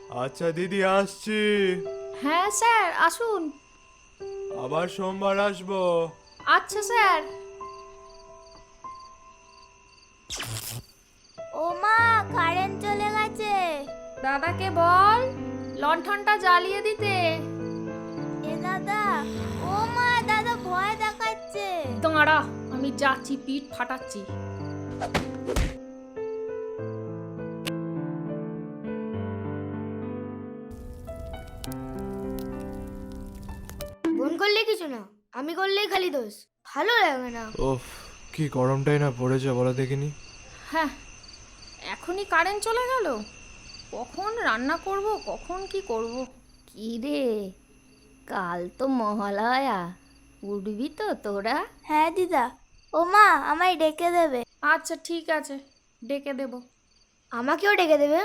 আচ্ছা দিদি, আসছি। হ্যাঁ স্যার আসুন। আবার সোমবার আসবো। আচ্ছা স্যার। ও মা, কারেন্ট চলে গেছে। দাদাকে বল লণ্ঠনটা জ্বালিয়ে দিতে। এ দাদা। ও মা, দাদা ভয় দেখাচ্ছে। দাঁড়া, আমি যাচ্ছি, পিঠ ফাটাচ্ছি। বোন করলে কিছু না, আমি করলেই খালি দোষ। ভালো লাগে না। ওফ, কি গরমটাই না পড়েছে বলো দেখিনি। হ্যাঁ, এখনই কারেন্ট চলে গেল। কখন রান্না করব, কখন কি করব। কি রে, কাল তো মহালয়া, উঠবি তো তোরা? হ্যাঁ দিদা। ও মা, আমায় ডেকে দেবে। আচ্ছা ঠিক আছে, ডেকে দেব। আমাকেও ডেকে দেবে?